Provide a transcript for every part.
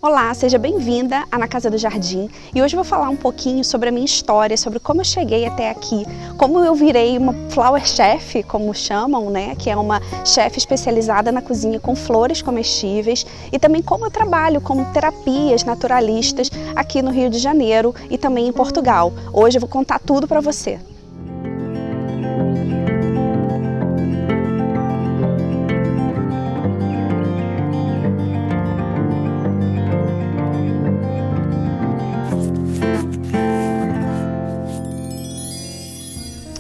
Olá, seja bem-vinda à Na Casa do Jardim e hoje eu vou falar um pouquinho sobre a minha história, sobre como eu cheguei até aqui, como eu virei uma flower chef, como chamam, né, que é uma chefe especializada na cozinha com flores comestíveis e também como eu trabalho com terapias naturalistas aqui no Rio de Janeiro e também em Portugal. Hoje eu vou contar tudo para você.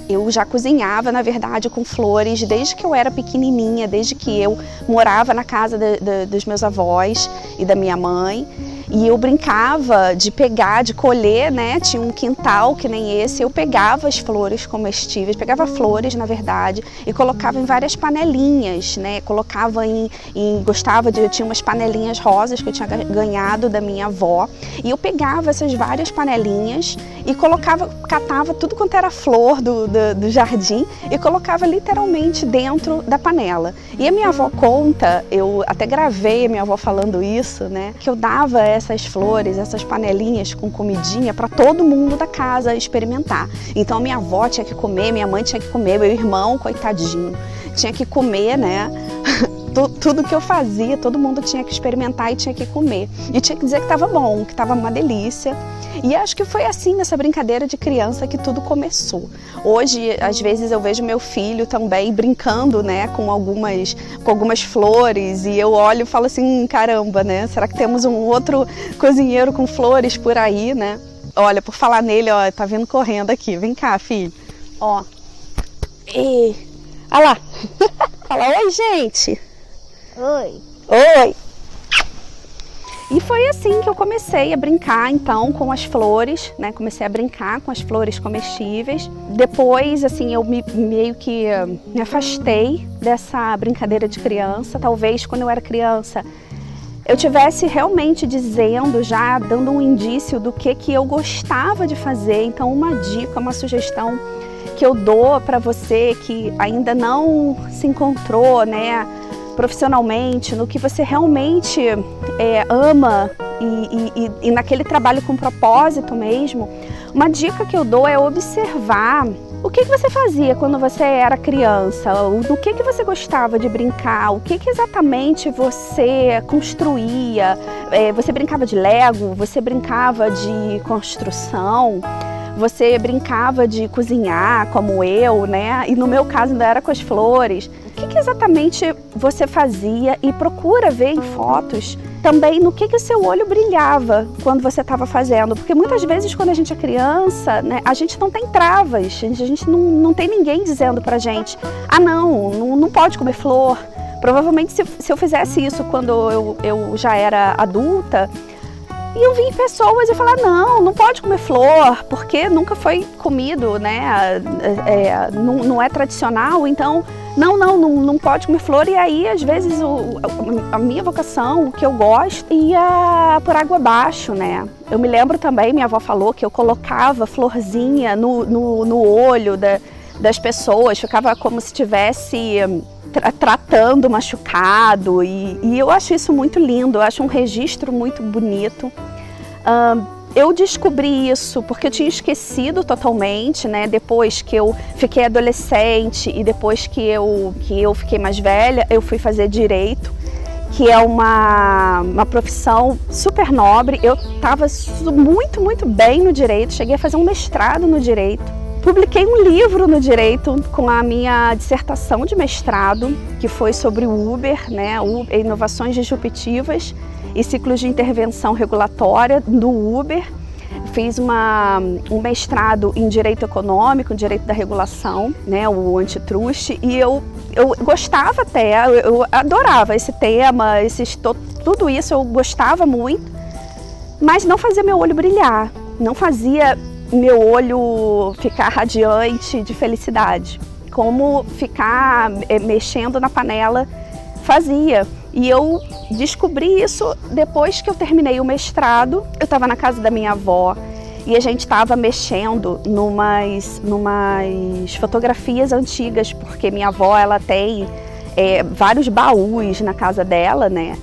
Eu já cozinhava, na verdade, com flores desde que eu era pequenininha, desde que eu morava na casa dos meus avós e da minha mãe. E eu brincava de pegar, de colher, né? Tinha um quintal que nem esse, eu pegava as flores comestíveis, pegava flores, na verdade, e colocava em várias panelinhas, né? Colocava eu tinha umas panelinhas rosas que eu tinha ganhado da minha avó, e eu pegava essas várias panelinhas e catava tudo quanto era flor do jardim e colocava literalmente dentro da panela. E a minha avó conta, eu até gravei a minha avó falando isso, né? Que eu dava essas flores, essas panelinhas com comidinha para todo mundo da casa experimentar. Então minha avó tinha que comer, minha mãe tinha que comer, meu irmão, coitadinho, tinha que comer, né? Tudo que eu fazia, todo mundo tinha que experimentar e tinha que comer. E tinha que dizer que estava bom, que estava uma delícia. E acho que foi assim, nessa brincadeira de criança, que tudo começou. Hoje, às vezes, eu vejo meu filho também brincando, né, com algumas flores. E eu olho e falo assim, caramba, né? Será que temos um outro cozinheiro com flores por aí, né? Olha, por falar nele, ó, tá vindo correndo aqui. Vem cá, filho. Ó. E... Olha lá. Fala, oi, gente. Oi. Oi! E foi assim que eu comecei a brincar, então, com as flores, né? Comecei a brincar com as flores comestíveis. Depois, assim, eu meio que me afastei dessa brincadeira de criança. Talvez, quando eu era criança, eu tivesse realmente dando um indício do que eu gostava de fazer. Então, uma dica, uma sugestão que eu dou para você que ainda não se encontrou, né, profissionalmente, no que você realmente ama e naquele trabalho com propósito mesmo, uma dica que eu dou é observar o que você fazia quando você era criança, do que você gostava de brincar, o que exatamente você construía, você brincava de Lego, você brincava de construção, você brincava de cozinhar, como eu, né? E no meu caso ainda era com as flores. O que exatamente você fazia? E procura ver em fotos também no que o seu olho brilhava quando você estava fazendo. Porque muitas vezes quando a gente é criança, né, a gente não tem travas, a gente não tem ninguém dizendo pra gente, ah não pode comer flor. Provavelmente se eu fizesse isso quando eu já era adulta, e eu vi em pessoas e falar, não pode comer flor, porque nunca foi comido, né? Não é tradicional, então não pode comer flor. E aí, às vezes, a minha vocação, o que eu gosto, ia por água abaixo, né? Eu me lembro também, minha avó falou que eu colocava florzinha no olho das pessoas, ficava como se tivesse tratando machucado, e eu acho isso muito lindo, eu acho um registro muito bonito. Eu descobri isso porque eu tinha esquecido totalmente, né? Depois que eu fiquei adolescente e depois que eu fiquei mais velha, eu fui fazer direito, que é uma profissão super nobre. Eu estava muito bem no direito, cheguei a fazer um mestrado no direito. Publiquei um livro no direito com a minha dissertação de mestrado, que foi sobre o Uber, né? Inovações disruptivas e ciclos de intervenção regulatória do Uber. Fiz um mestrado em direito econômico, direito da regulação, né? O antitrust, e eu gostava até, eu adorava esse tema, tudo isso eu gostava muito, mas não fazia meu olho brilhar, não fazia meu olho ficar radiante de felicidade, como ficar mexendo na panela fazia. E eu descobri isso depois que eu terminei o mestrado. Eu estava na casa da minha avó e a gente estava mexendo numas fotografias antigas, porque minha avó ela tem vários baús na casa dela, né?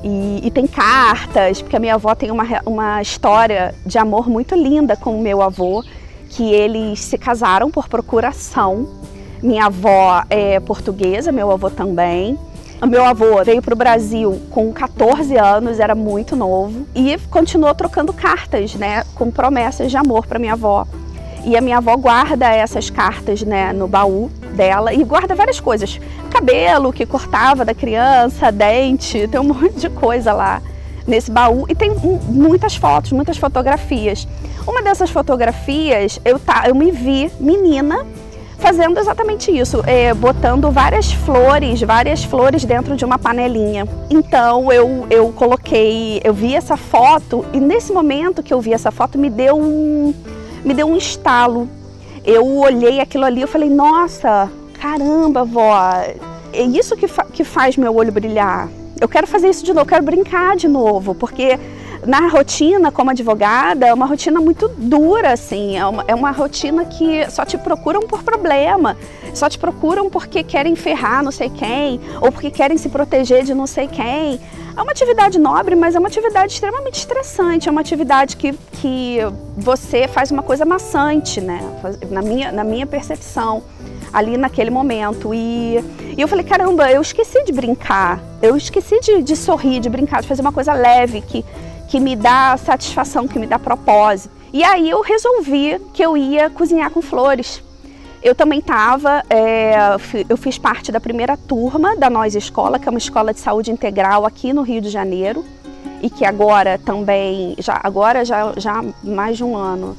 E tem cartas, porque a minha avó tem uma história de amor muito linda com o meu avô, que eles se casaram por procuração. Minha avó é portuguesa, meu avô também. O meu avô veio para o Brasil com 14 anos, era muito novo, e continuou trocando cartas, né, com promessas de amor para minha avó. E a minha avó guarda essas cartas, né, no baú dela e guarda várias coisas. Cabelo que cortava da criança, dente, tem um monte de coisa lá nesse baú. E tem muitas fotos, muitas fotografias. Uma dessas fotografias, eu me vi menina fazendo exatamente isso, botando várias flores dentro de uma panelinha. Então eu vi essa foto e nesse momento que eu vi essa foto me deu um estalo. Eu olhei aquilo ali e falei, nossa, caramba, vó, é isso que faz meu olho brilhar. Eu quero fazer isso de novo, eu quero brincar de novo, porque na rotina como advogada é uma rotina muito dura, assim, é uma rotina que só te procuram por problema, só te procuram porque querem ferrar não sei quem, ou porque querem se proteger de não sei quem. É uma atividade nobre, mas é uma atividade extremamente estressante, é uma atividade que você faz uma coisa maçante, né? Na minha percepção, ali naquele momento. E eu falei, caramba, eu esqueci de brincar, eu esqueci de sorrir, de brincar, de fazer uma coisa leve, que me dá satisfação, que me dá propósito. E aí eu resolvi que eu ia cozinhar com flores. Eu também eu fiz parte da primeira turma da Nós Escola, que é uma escola de saúde integral aqui no Rio de Janeiro, e que agora também, já há mais de um ano,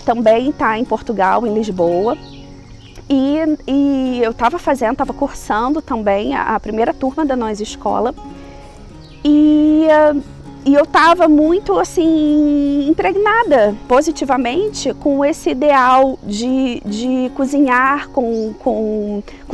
também está em Portugal, em Lisboa. E eu estava cursando também a primeira turma da Nós Escola. E eu estava muito, assim, impregnada positivamente com esse ideal de cozinhar com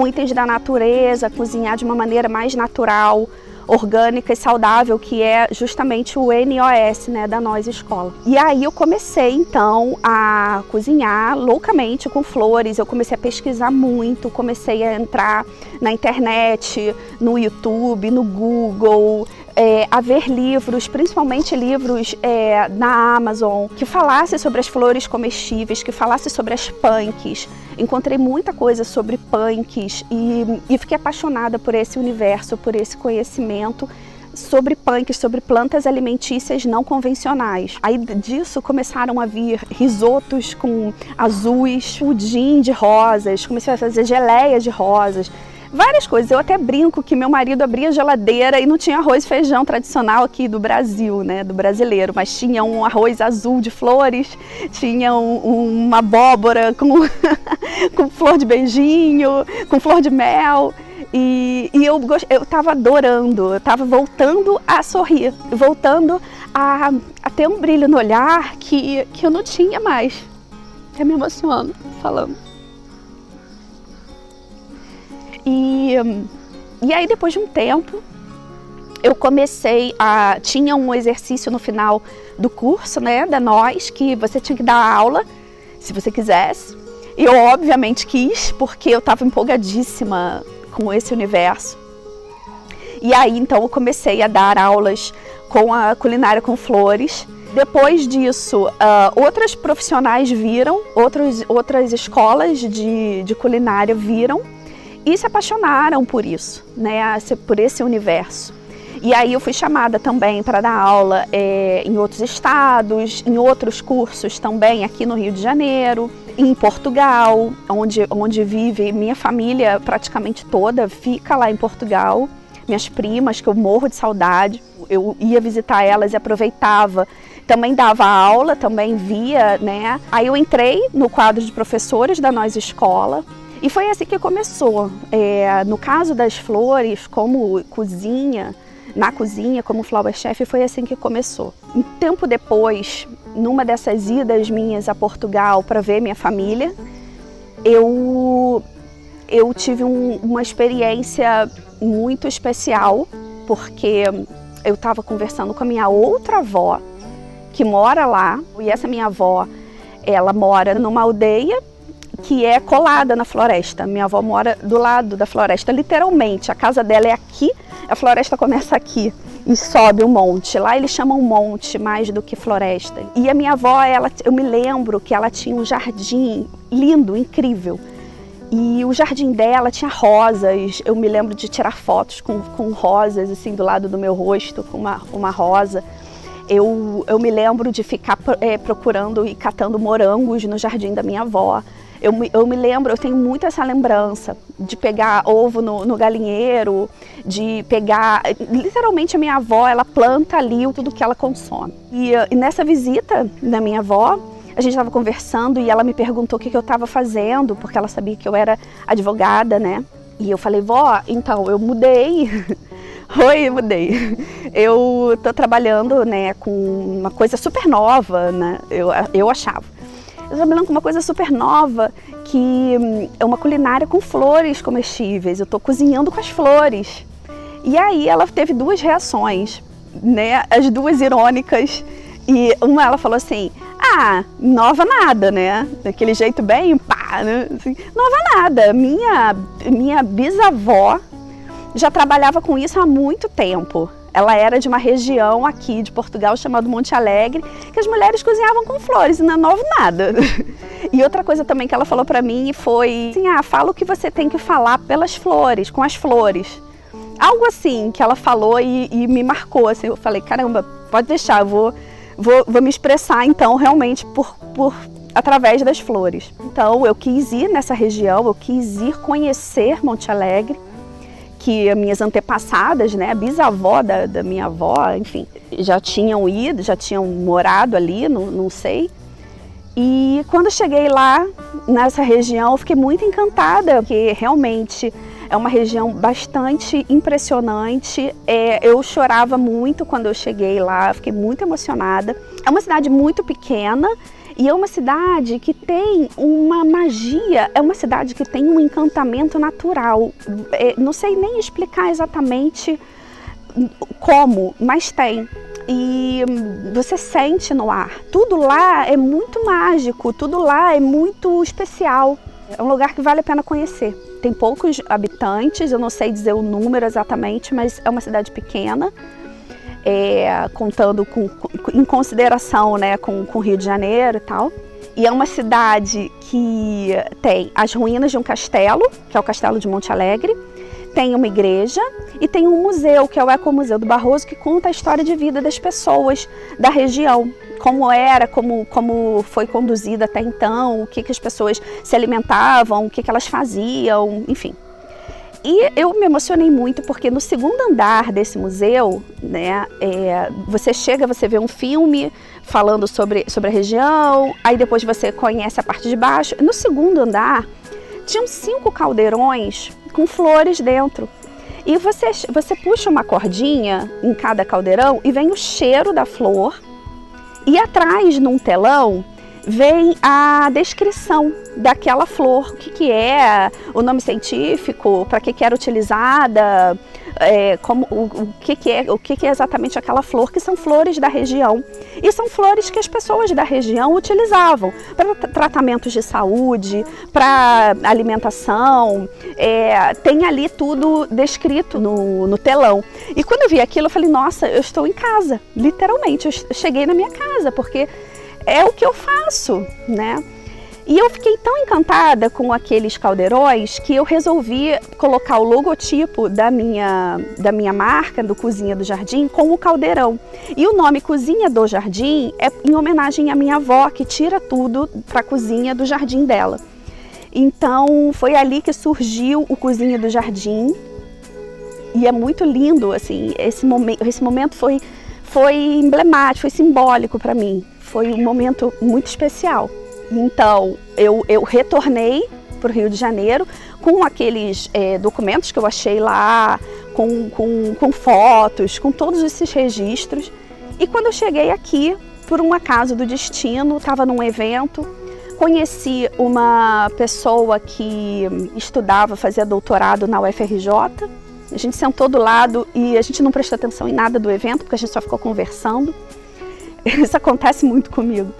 itens da natureza, cozinhar de uma maneira mais natural, orgânica e saudável, que é justamente o NOS, né, da Nós Escola. E aí eu comecei, então, a cozinhar loucamente com flores. Eu comecei a pesquisar muito, comecei a entrar na internet, no YouTube, no Google, a ver livros, principalmente livros na Amazon, que falasse sobre as flores comestíveis, que falasse sobre as punks. Encontrei muita coisa sobre punks e fiquei apaixonada por esse universo, por esse conhecimento sobre punks, sobre plantas alimentícias não convencionais. Aí disso começaram a vir risotos com azuis, pudim de rosas, comecei a fazer geleias de rosas. Várias coisas. Eu até brinco que meu marido abria a geladeira e não tinha arroz e feijão tradicional aqui do Brasil, né, do brasileiro, mas tinha um arroz azul de flores, tinha uma abóbora com, com flor de beijinho, com flor de mel. E eu estava adorando, eu estava voltando a sorrir, voltando a ter um brilho no olhar que eu não tinha mais. Até me emocionando falando. E aí, depois de um tempo, eu comecei tinha um exercício no final do curso, né, da Nós, que você tinha que dar aula, se você quisesse. E eu, obviamente, quis, porque eu estava empolgadíssima com esse universo. E aí, então, eu comecei a dar aulas com a culinária com flores. Depois disso, outras profissionais viram, outras escolas de culinária viram, e se apaixonaram por isso, né, por esse universo. E aí eu fui chamada também para dar aula em outros estados, em outros cursos também aqui no Rio de Janeiro, em Portugal, onde vive minha família praticamente toda, fica lá em Portugal. Minhas primas, que eu morro de saudade, eu ia visitar elas e aproveitava. Também dava aula, também via, né. Aí eu entrei no quadro de professores da Nós Escola. E foi assim que começou. No caso das flores, como cozinha, na cozinha, como flower chef, foi assim que começou. Um tempo depois, numa dessas idas minhas a Portugal para ver minha família, eu tive uma experiência muito especial, porque eu estava conversando com a minha outra avó, que mora lá, e essa minha avó, ela mora numa aldeia que é colada na floresta. Minha avó mora do lado da floresta, literalmente. A casa dela é aqui, a floresta começa aqui. e sobe o monte. Lá eles chamam monte mais do que floresta. E a minha avó, eu me lembro que ela tinha um jardim lindo, incrível. E o jardim dela tinha rosas. Eu me lembro de tirar fotos com rosas assim do lado do meu rosto, com uma rosa. Eu me lembro de ficar procurando e catando morangos no jardim da minha avó. Eu me lembro, eu tenho muito essa lembrança de pegar ovo no galinheiro, de pegar... Literalmente a minha avó, ela planta ali tudo que ela consome. E nessa visita da minha avó, a gente estava conversando e ela me perguntou o que eu estava fazendo, porque ela sabia que eu era advogada, né? E eu falei, vó, então, eu mudei. Oi, mudei. Eu tô trabalhando, né, com uma coisa super nova, né? Eu achava. Eu tô trabalhando com uma coisa super nova, que é uma culinária com flores comestíveis. Eu tô cozinhando com as flores. E aí ela teve duas reações, né? As duas irônicas. E uma, ela falou assim, nova nada, né? Daquele jeito bem pá, né? Assim, nova nada. Minha bisavó já trabalhava com isso há muito tempo. Ela era de uma região aqui de Portugal chamada Monte Alegre, que as mulheres cozinhavam com flores, e não é novo nada. E outra coisa também que ela falou pra mim foi assim, fala o que você tem que falar pelas flores, com as flores. Algo assim que ela falou e me marcou, assim, eu falei, caramba, pode deixar, eu vou me expressar então realmente através das flores. Então eu quis ir nessa região, eu quis ir conhecer Monte Alegre, que as minhas antepassadas, né, a bisavó da minha avó, enfim, já tinham ido, já tinham morado ali, não sei. E quando eu cheguei lá, nessa região, eu fiquei muito encantada, porque realmente é uma região bastante impressionante. Eu chorava muito quando eu cheguei lá, fiquei muito emocionada. É uma cidade muito pequena, e é uma cidade que tem uma magia, é uma cidade que tem um encantamento natural. Não sei nem explicar exatamente como, mas tem. E você sente no ar. Tudo lá é muito mágico, tudo lá é muito especial. É um lugar que vale a pena conhecer. Tem poucos habitantes, eu não sei dizer o número exatamente, mas é uma cidade pequena. Contando em consideração, né, com o Rio de Janeiro e tal. E é uma cidade que tem as ruínas de um castelo, que é o Castelo de Monte Alegre, tem uma igreja e tem um museu, que é o Ecomuseu do Barroso, que conta a história de vida das pessoas da região, como era, como foi conduzida até então, o que as pessoas se alimentavam, o que elas faziam, enfim. E eu me emocionei muito porque no segundo andar desse museu, né, você chega, você vê um filme falando sobre a região, aí depois você conhece a parte de baixo. No segundo andar, tinham 5 caldeirões com flores dentro. E você puxa uma cordinha em cada caldeirão e vem o cheiro da flor. E atrás, num telão, vem a descrição daquela flor, o que é, o nome científico, para que era utilizada, o que é exatamente aquela flor, que são flores da região. E são flores que as pessoas da região utilizavam para tratamentos de saúde, para alimentação, tem ali tudo descrito no telão. E quando eu vi aquilo, eu falei, nossa, eu estou em casa, literalmente, eu cheguei na minha casa, porque é o que eu faço, né? E eu fiquei tão encantada com aqueles caldeirões que eu resolvi colocar o logotipo da minha marca, do Cozinha do Jardim, com o caldeirão. E o nome Cozinha do Jardim é em homenagem à minha avó, que tira tudo para a cozinha do jardim dela. Então foi ali que surgiu o Cozinha do Jardim. E é muito lindo, assim, esse momento foi emblemático, foi simbólico para mim. Foi um momento muito especial. Então, eu retornei para o Rio de Janeiro com aqueles documentos que eu achei lá, com fotos, com todos esses registros. E quando eu cheguei aqui, por um acaso do destino, estava num evento, conheci uma pessoa que estudava, fazia doutorado na UFRJ. A gente sentou do lado e a gente não prestou atenção em nada do evento, porque a gente só ficou conversando. Isso acontece muito comigo.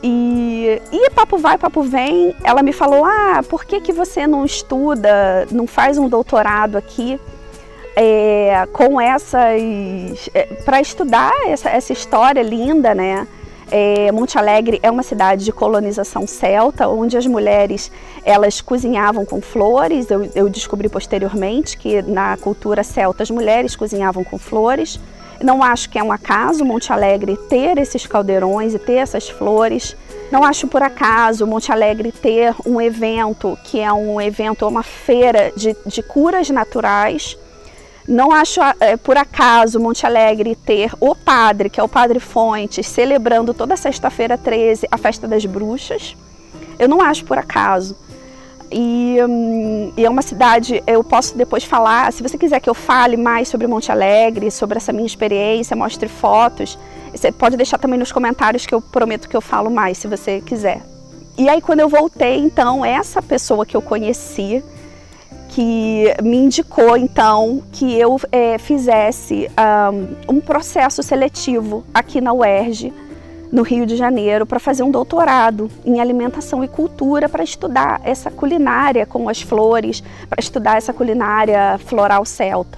E papo vai, papo vem, ela me falou, por que você não estuda, não faz um doutorado aqui com essas... para estudar essa história linda, né? Monte Alegre é uma cidade de colonização celta, onde as mulheres elas cozinhavam com flores. Eu descobri posteriormente que na cultura celta as mulheres cozinhavam com flores. Não acho que é um acaso Monte Alegre ter esses caldeirões e ter essas flores. Não acho por acaso Monte Alegre ter um evento que é uma feira de curas naturais. Não acho por acaso Monte Alegre ter o padre, que é o Padre Fontes, celebrando toda sexta-feira 13 a festa das bruxas. Eu não acho por acaso. E é uma cidade, eu posso depois falar, se você quiser que eu fale mais sobre Monte Alegre, sobre essa minha experiência, mostre fotos, você pode deixar também nos comentários que eu prometo que eu falo mais, se você quiser. E aí quando eu voltei, então, essa pessoa que eu conheci, que me indicou então que eu fizesse um processo seletivo aqui na UERJ, no Rio de Janeiro, para fazer um doutorado em alimentação e cultura, para estudar essa culinária com as flores, para estudar essa culinária floral celta.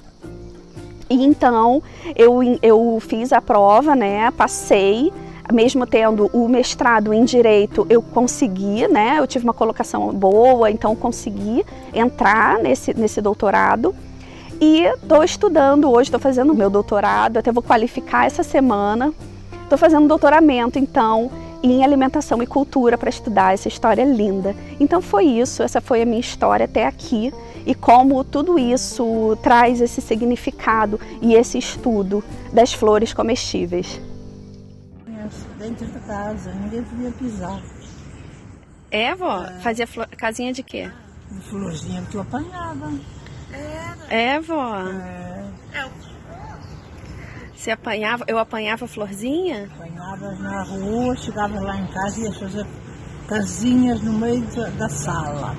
E então eu fiz a prova, né, passei. Mesmo tendo o mestrado em Direito, eu consegui, né? Eu tive uma colocação boa, então consegui entrar nesse doutorado. E estou estudando hoje, estou fazendo o meu doutorado, até vou qualificar essa semana. Estou fazendo um doutoramento, então, em alimentação e cultura para estudar essa história linda. Então foi isso, essa foi a minha história até aqui. E como tudo isso traz esse significado e esse estudo das flores comestíveis. Dentro da casa, ninguém podia pisar. Vó? Fazia casinha de quê? De florzinha que eu apanhava. Vó? Você apanhava? Eu apanhava florzinha? Apanhava na rua, chegava lá em casa e ia fazer casinhas no meio da sala.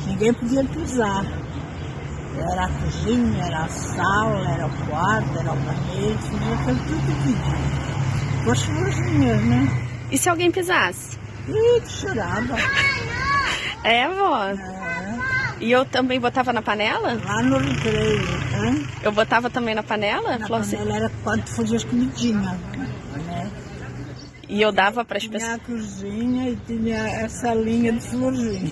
Ninguém podia pisar. Era a cozinha, era a sala, era o quarto, era o gabinete, fazia tudo dividido. Com as florzinhas, né? E se alguém pisasse? Ih, chorava. Vó? E eu também botava na panela? Lá no recreio, hein? Eu botava também na panela? Na panela era quando fazia as comidinhas, né? E eu dava para as pessoas? Tinha a cozinha e tinha essa linha de florzinha.